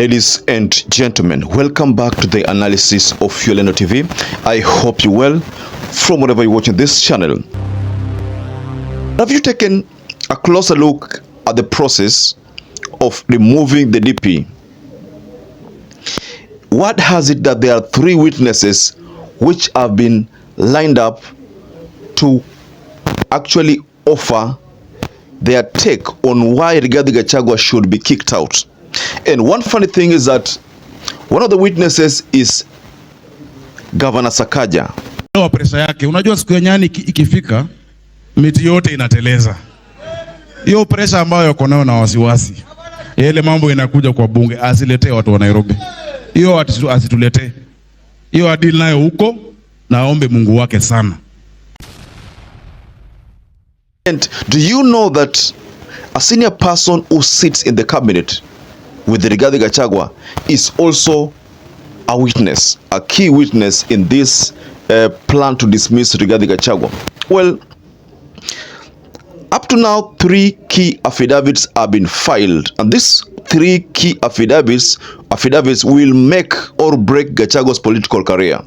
Ladies and gentlemen, welcome back to the analysis of YOLENO TV. I hope you well from wherever you're watching this channel. Have you taken a closer look at the process of removing the DP? What has it that there are three witnesses which have been lined up to actually offer their take on why Rigathi Gachagua should be kicked out? And one funny thing is that one of the witnesses is Governor Sakaja. Presa yake, unajua siku ya nyani ikifika miti yote inateleza. Hiyo presa ambayo yako nayo na wasiwasi, ile mambo inakuja kwa bunge, asiletee watu wa Nairobi. Hiyo asituletee. Hiyo adili nayo huko, naombe Mungu wake sana. And do you know that a senior person who sits in the cabinet with Rigathi Gachagua is also a witness, a key witness in this plan to dismiss Rigathi Gachagua? Well, up to now, three key affidavits have been filed, and these three key affidavits will make or break Gachagua's political career.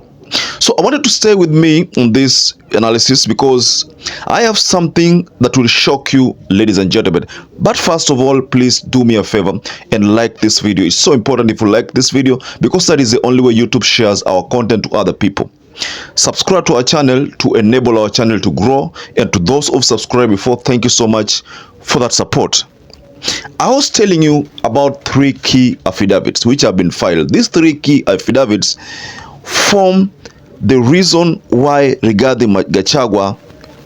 So I wanted to stay with me on this analysis because I have something that will shock you, ladies and gentlemen. But first of all, please do me a favor and like this video. It's so important if you like this video because that is the only way YouTube shares our content to other people. Subscribe to our channel to enable our channel to grow, and to those who've subscribed before, thank you so much for that support. I was telling you about three key affidavits which have been filed. These three key affidavits form the reason why Rigathi Gachagua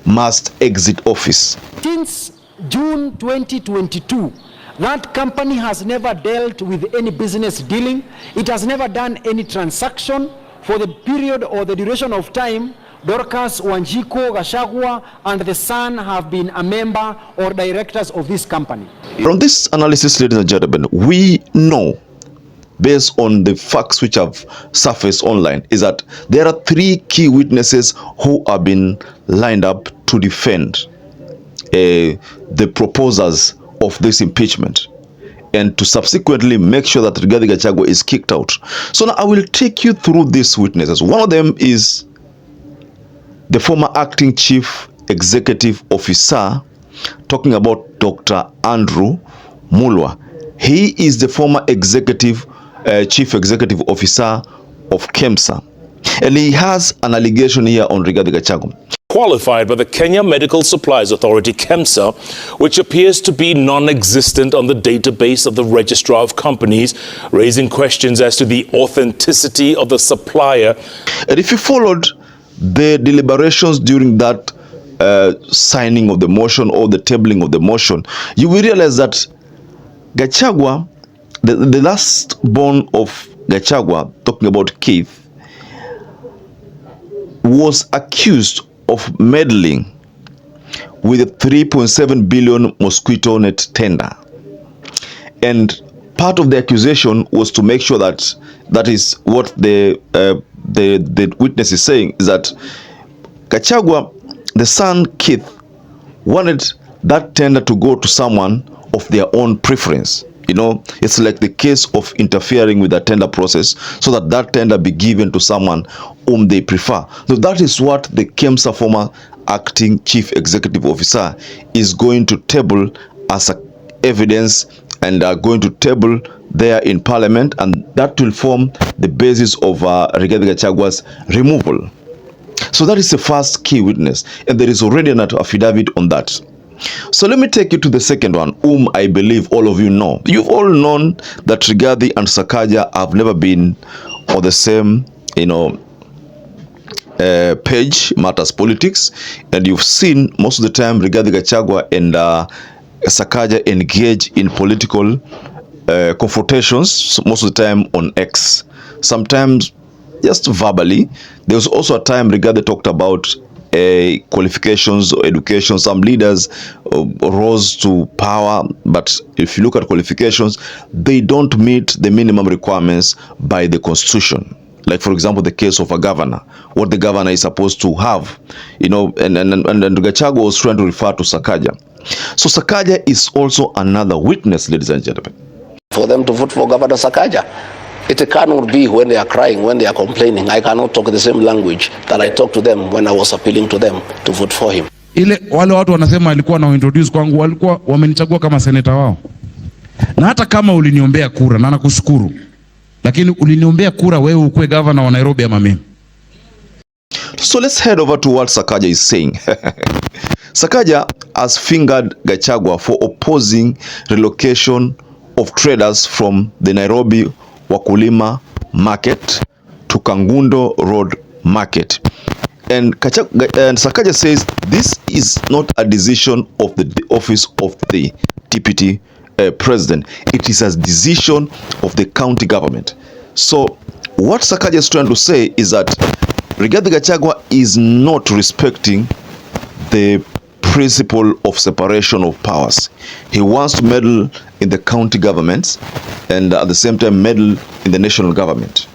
must exit office. Since June 2022, that company has never dealt with any business dealing. It has never done any transaction for the period or the duration of time Dorcas, Wanjiku, Gachagua, and the son have been a member or directors of this company. From this analysis, ladies and gentlemen, we know, based on the facts which have surfaced online, is that there are three key witnesses who have been lined up to defend the proposers of this impeachment and to subsequently make sure that Rigathi Gachagua is kicked out. So now I will take you through these witnesses. One of them is the former acting chief executive officer, talking about Dr. Andrew Mulwa. He is the former chief executive officer of KEMSA, and he has an allegation here on Rigathi Gachagua. Qualified by the Kenya Medical Supplies Authority, KEMSA, which appears to be non-existent on the database of the Registrar of Companies, raising questions as to the authenticity of the supplier. And if you followed the deliberations during that signing of the motion or the tabling of the motion, you will realize that Gachagua, the last born of Gachagua, talking about Keith, was accused of meddling with a 3.7 billion mosquito net tender. And part of the accusation was to make sure that that is what the witness is saying, is that Gachagua, the son Keith, wanted that tender to go to someone of their own preference. You know, it's like the case of interfering with the tender process so that that tender be given to someone whom they prefer. So that is what the KEMSA former acting chief executive officer is going to table as evidence, and are going to table there in parliament, and that will form the basis of Rigathi Gachagua's removal. So that is the first key witness, and there is already an affidavit on that. So let me take you to the second one, whom I believe all of you know. You've all known that Rigathi and Sakaja have never been on the same, page, matters politics, and you've seen most of the time Rigathi Gachagua and Sakaja engage in political confrontations, most of the time on X, sometimes just verbally. There was also a time Rigathi talked about qualifications or education. Some leaders rose to power, but if you look at qualifications, they don't meet the minimum requirements by the constitution. Like, for example, the case of a governor, what the governor is supposed to have, and Gachagua was trying to refer to Sakaja. So Sakaja is also another witness, ladies and gentlemen. for them to vote for Governor Sakaja. It cannot be when they are crying, when they are complaining. I cannot talk the same language that I talked to them when I was appealing to them to vote for him. Ile wale watu wanasema alikuwa na introduce kwangu, walikuwa wamenichagua kama seneta wao. Na hata kama uliniombea kura, na nakushukuru, lakini uliniombea kura wewe ukue governor wa Nairobi ama mimi? So let's head over to what Sakaja is saying. Sakaja has fingered Gachagua for opposing relocation of traders from the Nairobi Wakulima Market to Kangundo Road Market. And Sakaja says this is not a decision of the office of the deputy president. It is a decision of the county government. So what Sakaja is trying to say is that Rigathi Gachagua is not respecting the principle of separation of powers. He wants to meddle in the county governments and at the same time meddle in the national government.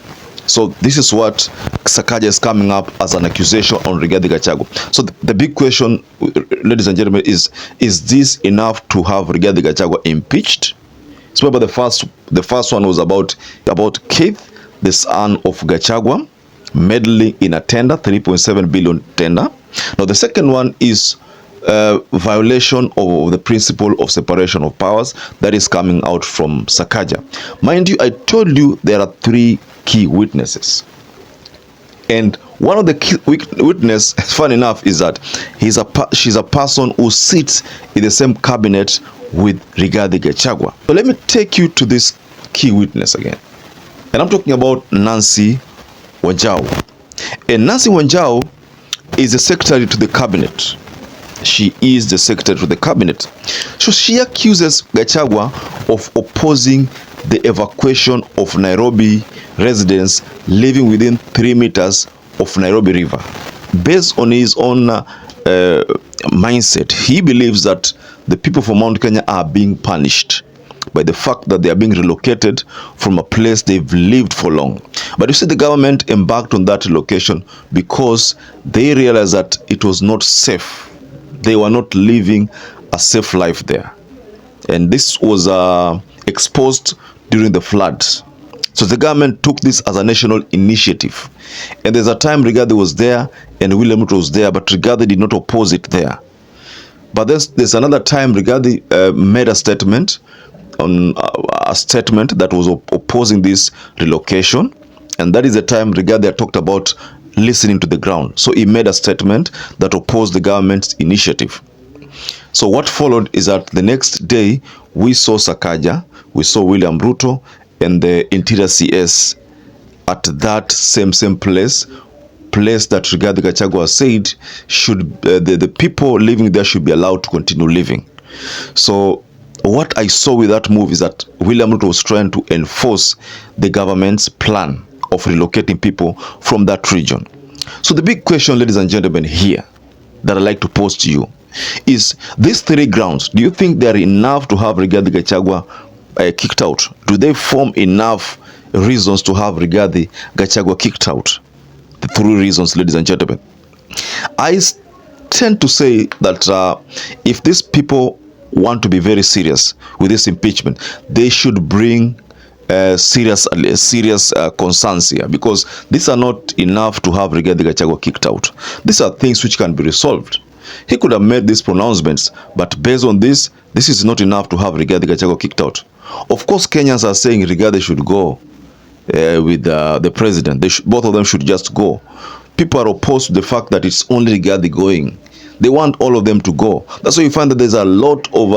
So this is what Sakaja is coming up as an accusation on Rigathi Gachagua. So the big question, ladies and gentlemen, is this enough to have Rigathi Gachagua impeached? So the first one was about Keith, the son of Gachagua, meddling in a tender, 3.7 billion tender. Now the second one is violation of the principle of separation of powers that is coming out from Sakaja. Mind you, I told you there are three key witnesses, and one of the key witness, fun enough, is that she's a person who sits in the same cabinet with Rigathi Gachagua. So let me take you to this key witness again, and I'm talking about Nancy Wanjau. And Nancy Wanjau is the secretary to the cabinet. She is the secretary to the cabinet. So she accuses Gachagua of opposing the evacuation of Nairobi residents living within 3 meters of Nairobi River. Based on his own mindset, he believes that the people from Mount Kenya are being punished by the fact that they are being relocated from a place they've lived for long. But you see, the government embarked on that relocation because they realized that it was not safe. They were not living a safe life there. And this was exposed during the floods. So the government took this as a national initiative. And there's a time Rigathi was there and William Ruto was there, but Rigathi did not oppose it there. But there's another time Rigathi made a statement that was opposing this relocation. And that is the time Rigathi had talked about listening to the ground. So he made a statement that opposed the government's initiative. So what followed is that the next day we saw Sakaja, we saw William Ruto and the Interior CS at that same place that Rigathi Gachagua said should the people living there should be allowed to continue living. So what I saw with that move is that William Ruto was trying to enforce the government's plan of relocating people from that region. So the big question, ladies and gentlemen, here that I'd like to pose to you is these three grounds. Do you think they are enough to have Rigathi Gachagua kicked out? Do they form enough reasons to have Rigathi Gachagua kicked out? The three reasons, ladies and gentlemen. I tend to say that if these people want to be very serious with this impeachment, they should bring serious concerns here, because these are not enough to have Rigathi Gachagua kicked out. These are things which can be resolved. He could have made these pronouncements, but based on this is not enough to have Rigathi Gachagua kicked out. Of course, Kenyans are saying Rigathi should go with the president. Both of them should just go. People are opposed to the fact that it's only Rigathi going. They want all of them to go. That's why you find that there's a lot of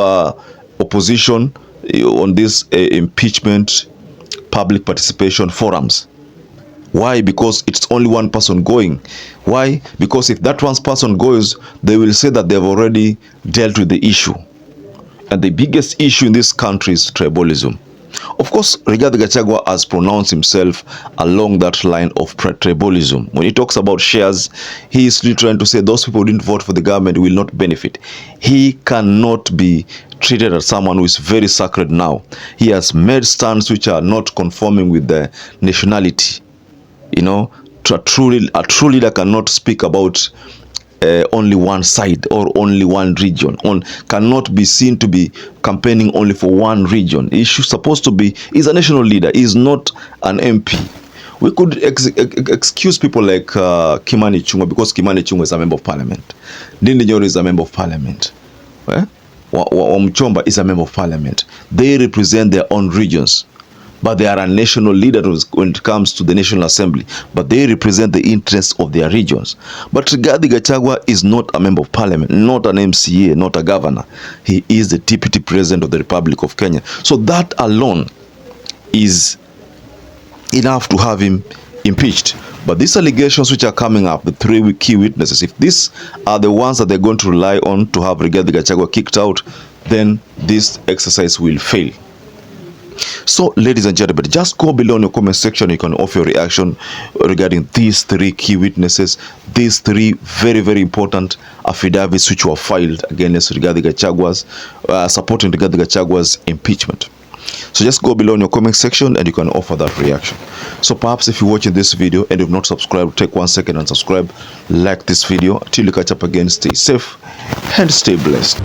opposition on this impeachment public participation forums. Why? Because it's only one person going. Why? Because if that one person goes, they will say that they've already dealt with the issue. And the biggest issue in this country is tribalism. Of course, Rigathi Gachagua has pronounced himself along that line of tribalism. When he talks about shares, he is really trying to say those people who didn't vote for the government will not benefit. He cannot be treated as someone who is very sacred now. He has made stands which are not conforming with the nationality. You know, a true leader cannot speak about only one side or only one region, cannot be seen to be campaigning only for one region. He's supposed to be, he's a national leader, he's not an MP. We could excuse people like Kimani Ichung'wah, because Kimani Ichung'wah is a member of parliament. Ndindi Nyoro is a member of parliament. Wamchomba is a member of parliament. They represent their own regions, but they are a national leader when it comes to the National Assembly, but they represent the interests of their regions. But Rigathi Gachagua is not a member of parliament, not an MCA, not a governor. He is the deputy president of the Republic of Kenya. So that alone is enough to have him impeached. But these allegations which are coming up, the three key witnesses, if these are the ones that they're going to rely on to have Rigathi Gachagua kicked out, then this exercise will fail. So, ladies and gentlemen, just go below in the comment section. You can offer your reaction regarding these three key witnesses, these three very, very important affidavits which were filed against Rigathi Gachagua's, supporting Rigathi Gachagua's impeachment. So just go below in your comment section and you can offer that reaction. So perhaps if you're watching this video and you've not subscribed, take 1 second and subscribe, like this video. Till you catch up again, stay safe and stay blessed.